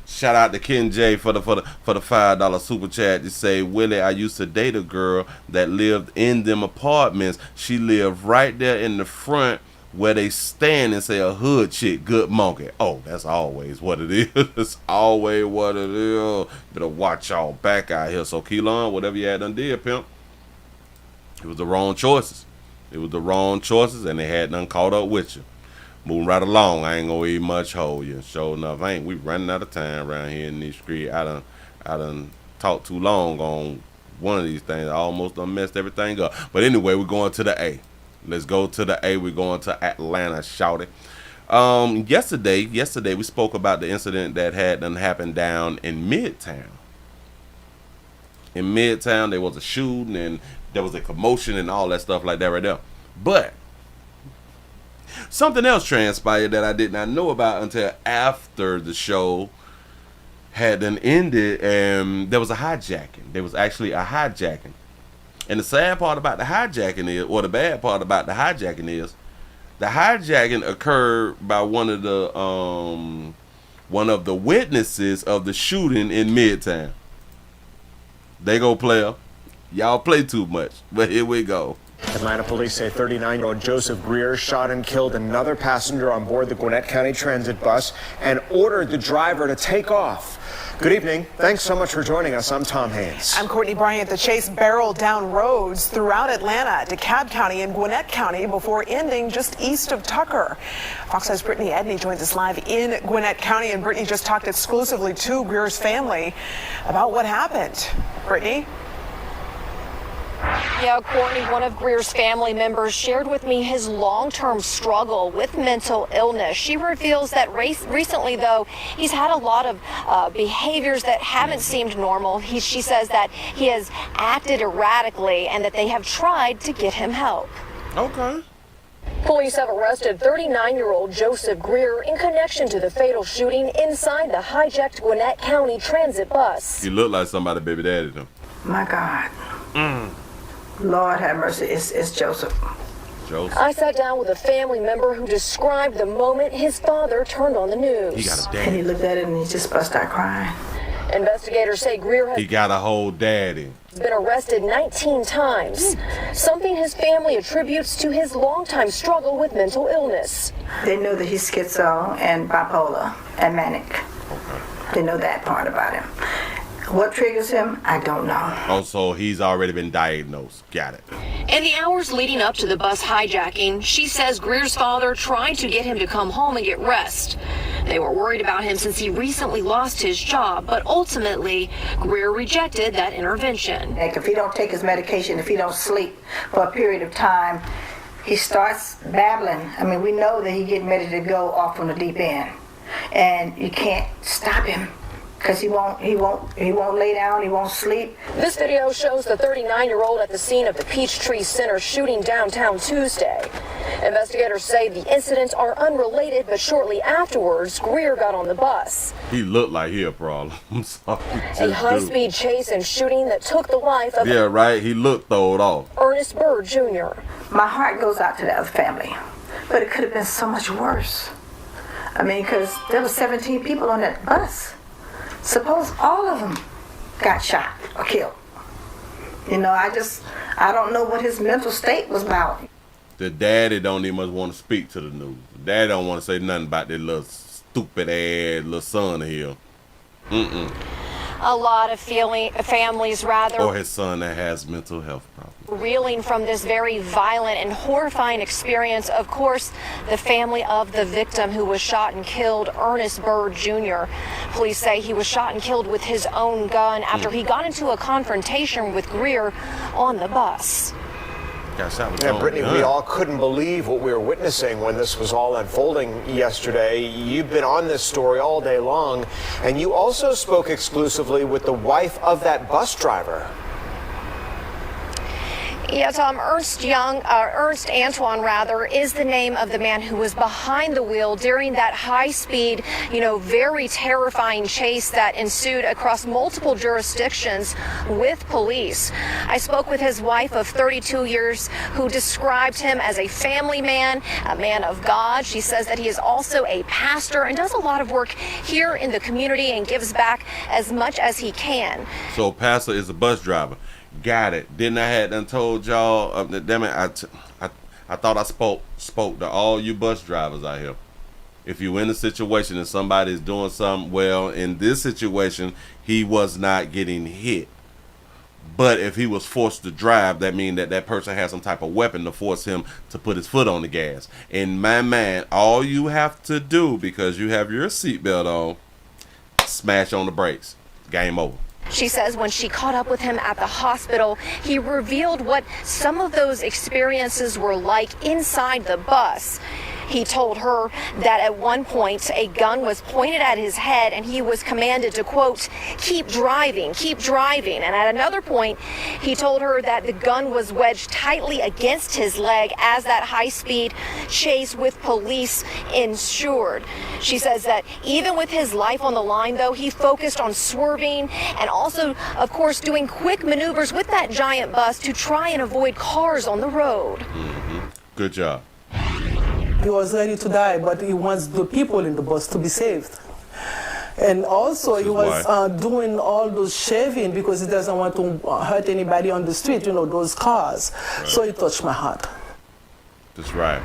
Shout out to Ken J for the $5 super chat. To say, Willie, I used to date a girl that lived in them apartments. She lived right there in the front where they stand and say a hood chick, good monkey. Oh, that's always what it is. It's always what it is. Better watch y'all back out here. So Keelan, whatever you had done did, pimp, it was the wrong choices. It was the wrong choices, and they had done caught up with you. Moving right along, I ain't gonna eat much hold you. Sure enough, we running out of time around here in these streets. I done talked too long on one of these things. I almost done messed everything up. But anyway, we're going to the A. Let's go to the A. We're going to Atlanta, shout it. Yesterday we spoke about the incident that had done happened down in Midtown. In Midtown, there was a shooting and there was a commotion and all that stuff like that right there. But something else transpired that I did not know about until after the show had done ended, and there was a hijacking. There was actually a hijacking. And the sad part about the hijacking is, or the bad part about the hijacking is, the hijacking occurred by one of the witnesses of the shooting in Midtown. They go player. Y'all play too much, but here we go. Atlanta police say 39-year-old Joseph Greer shot and killed another passenger on board the Gwinnett County Transit bus and ordered the driver to take off. Good evening. Thanks so much for joining us. I'm Tom Haynes. I'm Courtney Bryant. The chase barreled down roads throughout Atlanta, DeKalb County and Gwinnett County before ending just east of Tucker. Fox 5's Brittany Edney joins us live in Gwinnett County, and Brittany just talked exclusively to Greer's family about what happened. Brittany? Yeah, Courtney, one of Greer's family members shared with me his long-term struggle with mental illness. She reveals that recently, though, he's had a lot of behaviors that haven't seemed normal. She says that he has acted erratically and that they have tried to get him help. Okay. Police have arrested 39-year-old Joseph Greer in connection to the fatal shooting inside the hijacked Gwinnett County Transit bus. He looked like somebody baby daddy though. My God. Lord have mercy, it's Joseph. I sat down with a family member who described the moment his father turned on the news. He got a daddy. And he looked at it and he just bust out crying. Investigators say Greer has He got a whole daddy. been arrested 19 times, something his family attributes to his longtime struggle with mental illness. They know that he's schizo and bipolar and manic. They know that part about him. What triggers him, I don't know. Also, he's already been diagnosed. Got it. In the hours leading up to the bus hijacking, she says Greer's father tried to get him to come home and get rest. They were worried about him since he recently lost his job, but ultimately, Greer rejected that intervention. Like if he don't take his medication, if he don't sleep for a period of time, he starts babbling. I mean, we know that he's getting ready to go off on the deep end, and you can't stop him. Because he won't lay down, he won't sleep. This video shows the 39-year-old at the scene of the Peachtree Center shooting downtown Tuesday. Investigators say the incidents are unrelated, but shortly afterwards, Greer got on the bus. He looked like he a problem. I'm sorry. A high-speed chase and shooting that took the life of Yeah, right. He looked throwed off. Ernest Bird Jr. My heart goes out to the other family, but it could have been so much worse. I mean, because there were 17 people on that bus. Suppose all of them got shot or killed. You know, I don't know what his mental state was about. The daddy don't even much want to speak to the news. The daddy don't want to say nothing about that little stupid ass little son of his. a lot of families or his son that has mental health problems. Reeling from this very violent and horrifying experience. Of course, the family of the victim who was shot and killed, Ernest Byrd Jr. Police say he was shot and killed with his own gun after he got into a confrontation with Greer on the bus. Yeah, Brittany, we all couldn't believe what we were witnessing when this was all unfolding yesterday. You've been on this story all day long, and you also spoke exclusively with the wife of that bus driver. Yeah, Tom, Ernst Antoine, is the name of the man who was behind the wheel during that high-speed, very terrifying chase that ensued across multiple jurisdictions with police. I spoke with his wife of 32 years who described him as a family man, a man of God. She says that he is also a pastor and does a lot of work here in the community and gives back as much as he can. So pastor is a bus driver. Got it. Didn't I had done told y'all? Damn it! I thought I spoke to all you bus drivers out here. If you're in a situation and somebody is doing something, well, in this situation, he was not getting hit. But if he was forced to drive, that means that person has some type of weapon to force him to put his foot on the gas. In my mind, all you have to do, because you have your seatbelt on, smash on the brakes. Game over. She says when she caught up with him at the hospital, he revealed what some of those experiences were like inside the bus. He told her that at one point a gun was pointed at his head and he was commanded to, quote, keep driving. And at another point, he told her that the gun was wedged tightly against his leg as that high-speed chase with police ensured. She says that even with his life on the line, though, he focused on swerving and also, of course, doing quick maneuvers with that giant bus to try and avoid cars on the road. Good job. He was ready to die, but he wants the people in the bus to be saved. And also he was doing all those shaving because he doesn't want to hurt anybody on the street, those cars. Right. So it touched my heart. That's right.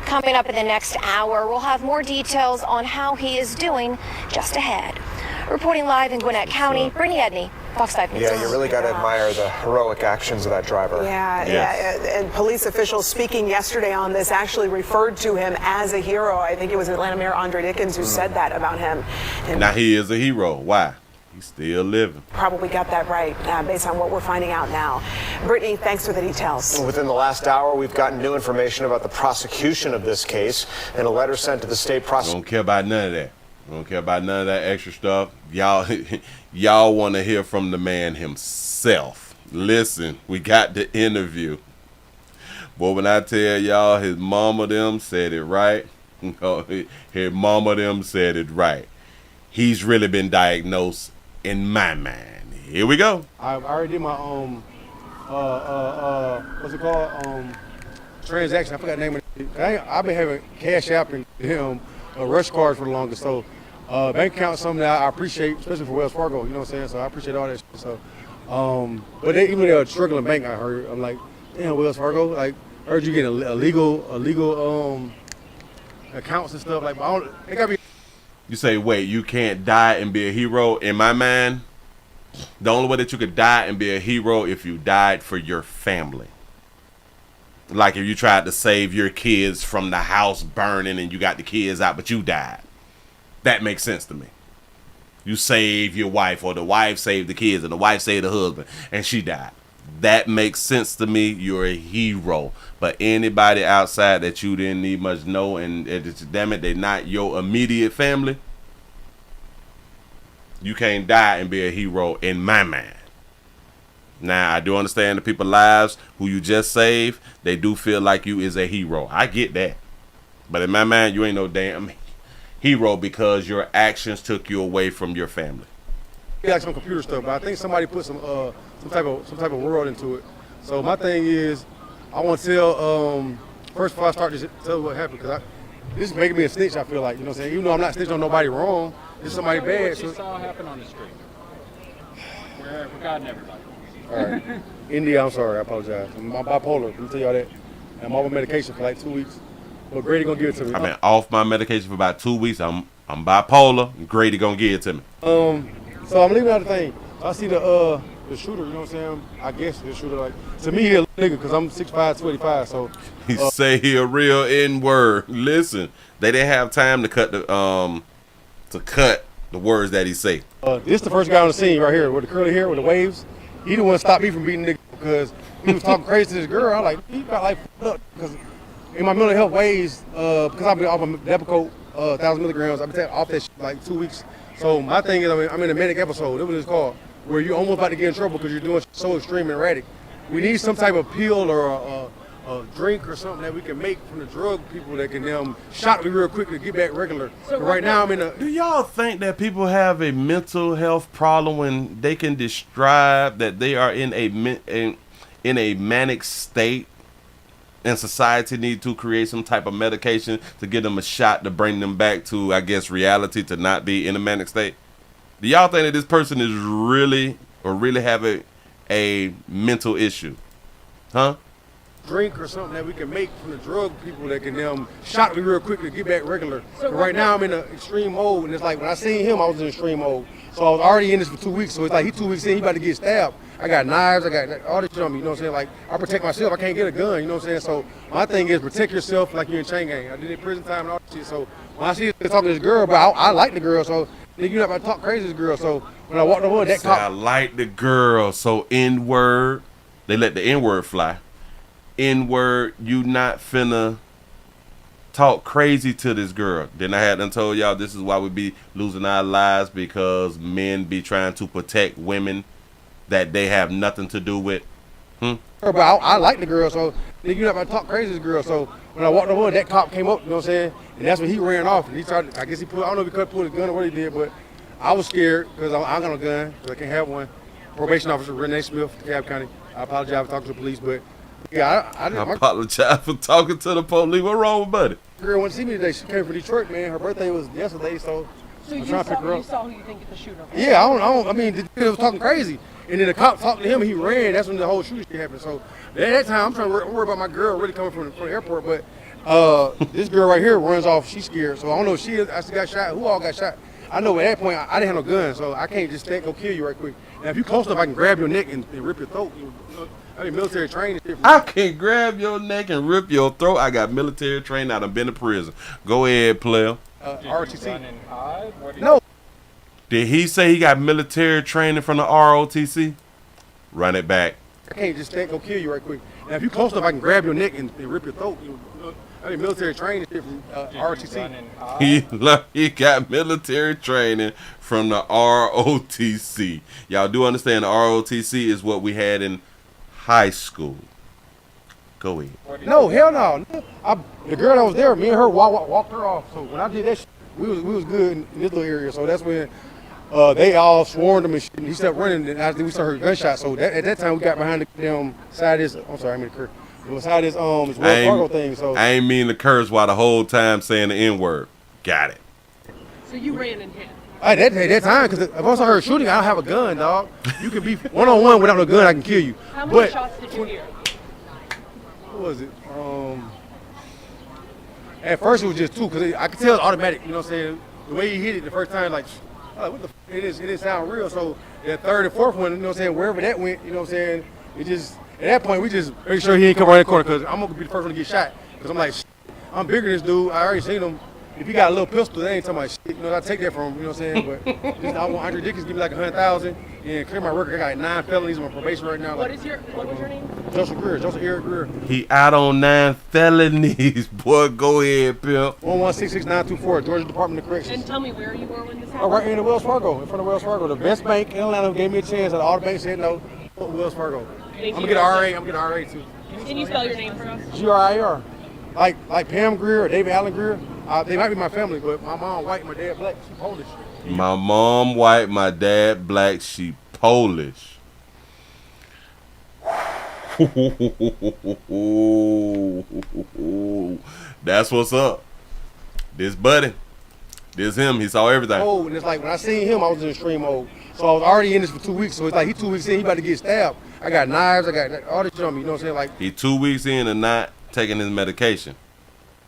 Coming up in the next hour, we'll have more details on how he is doing just ahead. Reporting live in Gwinnett County, Brittany Edney, Fox 5 News. Yeah, you really got to admire the heroic actions of that driver. Yeah, and police officials speaking yesterday on this actually referred to him as a hero. I think it was Atlanta Mayor Andre Dickens who said that about him. And now he is a hero. Why? He's still living. Probably got that right based on what we're finding out now. Brittany, thanks for the details. Within the last hour, we've gotten new information about the prosecution of this case and a letter sent to the state prosecutor. Don't care about none of that. We don't care about none of that extra stuff. Y'all want to hear from the man himself. Listen, we got the interview. But when I tell y'all his mama them said it right, his mama them said it right. He's really been diagnosed in my mind. Here we go. I already did my what's it called? Transaction. I forgot the name of it. I've been having Cash App and him rush cards for the longest. So bank account is something that I appreciate, especially for Wells Fargo. You know what I'm saying? So I appreciate all that shit. So, but even they're a struggling bank. I heard. I'm like, damn, Wells Fargo. Like, I heard you get illegal accounts and stuff. Like, but I don't. It gotta be. You say, wait, you can't die and be a hero? In my mind, the only way that you could die and be a hero if you died for your family. Like if you tried to save your kids from the house burning and you got the kids out, but you died. That makes sense to me. You save your wife, or the wife saved the kids, and the wife saved the husband, and she died. That makes sense to me. You're a hero. But anybody outside that you didn't need much know, and damn it, they're not your immediate family, you can't die and be a hero in my mind. Now, I do understand the people's lives who you just saved, they do feel like you is a hero. I get that. But in my mind, you ain't no damn hero because your actions took you away from your family. Like some computer stuff, but I think somebody put some type of world into it. So my thing is, I want to tell first before I start this, tell what happened, because this is making me a snitch. I feel like, you know what I'm saying. Even though I'm not snitching on nobody wrong, it's somebody bad. What you saw happen on the street. We're guiding everybody. All right, India, I'm sorry. I apologize. I'm bipolar. Let me tell y'all that. I'm off medication for like 2 weeks. But Grady gonna give it to me. I've been off my medication for about 2 weeks. I'm bipolar. And Grady gonna give it to me. So I'm leaving out the thing. I see the shooter, you know what I'm saying? I guess the shooter, like, to me, he a nigga, because I'm 6'5", 285, so. He say he a real N-word. Listen, they didn't have time to cut the words that he say. This the first guy on the scene right here with the curly hair, with the waves. He the one stopped me from beating nigga because he was talking crazy to this girl. I'm like, he got like because in my mental health ways, because I've been off of Depakote, 1,000 milligrams. I've been off that shit like 2 weeks. So my thing is, I'm in a manic episode. That's what it's called, where you're almost about to get in trouble because you're doing so extreme and erratic. We need some type of pill or a drink or something that we can make from the drug people that can shock me real quick to get back regular. So right now I'm in a. Do y'all think that people have a mental health problem when they can describe that they are in a manic state, and society need to create some type of medication to give them a shot to bring them back to, I guess, reality, to not be in a manic state? Do y'all think that this person is really have a mental issue? Huh? Drink or something that we can make from the drug people that can shock me real quick to get back regular. So right now I'm in an extreme mode, and it's like when I seen him, I was in extreme mode. So I was already in this for 2 weeks, so it's like he 2 weeks in, he about to get stabbed. I got knives, I got all this shit on me, you know what I'm saying? Like, I protect myself, I can't get a gun, you know what I'm saying? So my thing is protect yourself like you're in chain gang. I did it in prison time and all that shit, so when I see her talking to this girl, but I like the girl, so nigga, you're not about to talk crazy to this girl. So when I walked over, that cop. I like the girl, so N-word, they let the N-word fly. N-word, you not finna talk crazy to this girl. Then I had done told y'all this is why we be losing our lives, because men be trying to protect women that they have nothing to do with. But I like the girl, so nigga, you're not about to talk crazy to this girl. So when I walked over, that cop came up, you know what I'm saying? And that's when he ran off. And he tried to, I guess he put, I don't know if he could pull his gun or what he did, but I was scared because I got a gun, because I can't have one. Probation officer Renee Smith, DeKalb County. I apologize for talking to the police, but yeah, I apologize for talking to the police. What wrong with buddy? Girl went to see me today. She came from Detroit, man. Her birthday was yesterday, so I'm trying to pick her up. You saw who you think is the shooter? Yeah, I mean, the dude was talking crazy. And then the cop talked to him, and he ran. That's when the whole shooting shit happened. So at that time, I'm trying to worry about my girl really coming from the airport. But this girl right here runs off. She's scared. So I don't know if she actually got shot. Who all got shot? I know at that point, I didn't have no gun, so I can't just go kill you right quick. Now, if you close enough, I can grab your neck and rip your throat. I mean, military training. I can grab your neck and rip your throat. I got military training. I've been to prison. Go ahead, player. ROTC. No. Did he say he got military training from the ROTC? Run it back. I can't just go kill you right quick. Now, if you close enough, I can grab your neck and rip your throat. I mean, military training from ROTC. He got military training from the ROTC. Y'all do understand the ROTC is what we had in high school. Go ahead. No, hell no. The girl that was there, me and her walked her off. So when I did that shit, we was good in this little area. So that's when they all swarmed him and shit. And he started running, and I think we started hearing gunshots. So at that time, we got behind the side of this. I'm sorry, I mean the curve. It was how this Wells Fargo thing. So I ain't mean to curse while the whole time saying the N-word. Got it. So you ran and hit. At that time, because if I heard shooting, I don't have a gun, dog. You can be one-on-one without a gun, I can kill you. How many shots did you hear? What was it? At first it was just two, because I could tell it's automatic, you know what I'm saying? The way he hit it the first time, like what the f***, it didn't sound real. So that third and fourth one, you know what I'm saying, wherever that went, you know what I'm saying, it just, at that point, we just make sure he ain't come around the corner, because I'm going to be the first one to get shot. Because I'm like, I'm bigger than this dude, I already seen him. If he got a little pistol, they ain't talking about shit. You know, I take that from him, you know what I'm saying? But I want Andre Dickens give me like 100,000 and clear my record. I got 9 felonies on probation right now. What was your name? Joseph Eric Greer. He out on 9 felonies. Boy, go ahead, pimp. 1166924, Georgia Department of Corrections. And tell me where you were when this happened. Oh, right in the Wells Fargo, in front of Wells Fargo. The best bank in Atlanta gave me a chance, and all the banks said no. Wells Fargo. I'm gonna get an RA too. Can you spell your name for us? G-R-I-R. Like Pam Greer or David Allen Greer. They might be my family, but my mom white, my dad black. She Polish. My mom white, my dad black. She Polish. That's what's up. This buddy. This him. He saw everything. Oh, and it's like when I seen him, I was in extreme mode. So I was already in this for 2 weeks. So it's like he 2 weeks in, he about to get stabbed. I got knives. I got all this shit on me. You know what I'm saying? Like he 2 weeks in and not taking his medication.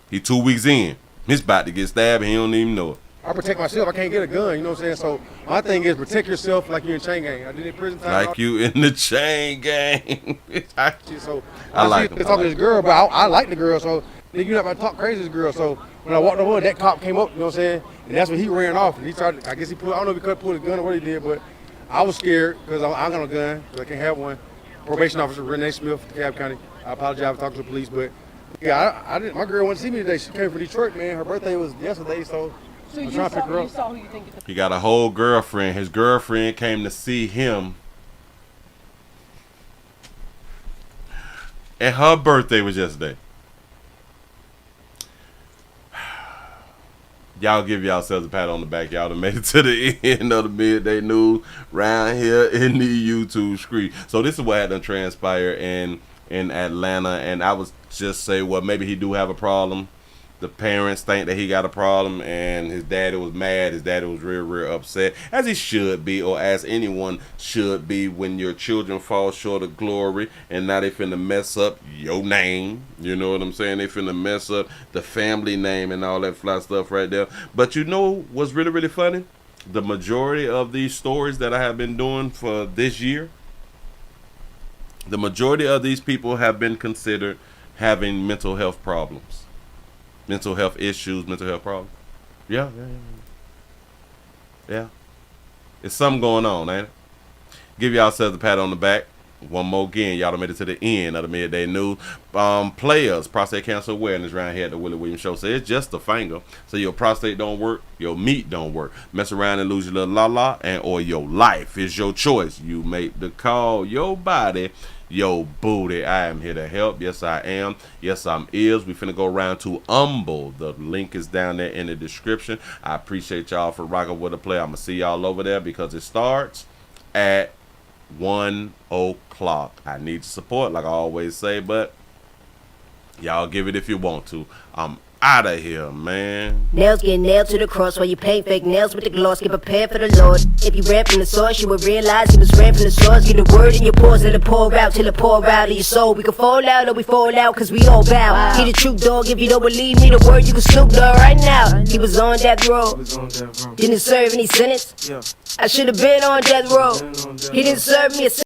He 2 weeks in. He's about to get stabbed and he don't even know it. I protect myself. I can't get a gun, you know what I'm saying? So my thing is protect yourself like you're in chain gang. I did it prison time. Like you in the chain gang. So I like him. talking to this girl, but I like the girl, so nigga, you're not about to talk crazy to this girl. So when I walked over, that cop came up, you know what I'm saying? And that's when he ran off. And he tried, I guess he pulled, I don't know if he could pull his gun or what he did, but I was scared because I got no gun, because I can't have one. Probation officer Renee Smith, DeKalb County. I apologize for talking to the police, but yeah, I didn't. My girl went to see me today. She came from Detroit, man. Her birthday was yesterday, so I'm trying to pick her up. Saw who you think He got a whole girlfriend. His girlfriend came to see him, and her birthday was yesterday. Y'all give yourselves a pat on the back. Y'all done made it to the end of the midday news round here in the YouTube street. So this is what had done transpire in Atlanta, and I was just say, well, maybe he do have a problem. The parents think that he got a problem, and his daddy was mad. His daddy was real upset, as he should be, or as anyone should be when your children fall short of glory, and now they finna mess up your name. You know what I'm saying? They finna mess up the family name and all that fly stuff right there. But you know what's really funny? The majority of these stories that I have been doing for this year, the majority of these people have been considered having mental health problems. Mental health issues, mental health problems. Yeah. It's something going on, ain't it? Give yourselves a pat on the back. One more again. Y'all done made it to the end of the midday news. Players, prostate cancer awareness around here at the Willie Williams Show. So it's just a finger. So your prostate don't work, your meat don't work. Mess around and lose your little la-la, and or your life is your choice. You make the call. Your body, your booty. I am here to help. Yes, I am. Yes, I'm is. We finna go around to Humble. The link is down there in the description. I appreciate y'all for rocking with the play. I'm gonna see y'all over there because it starts at 1 o'clock. I need your support, like I always say, but y'all give it if you want to. I'm out of here, man. Nails get nailed to the cross while you paint fake nails with the gloss. Get prepared for the Lord. If you ran from the source, you would realize he was ran from the source. Get the word in your pores, let it pour out till it pour out of your soul. We can fall out or we fall out cause we all bow. He the truth, dog. If you don't believe me, the word you can snoop dog right now. He was on death row. Didn't serve any sentence. I should have been on death row. He didn't serve me a sentence.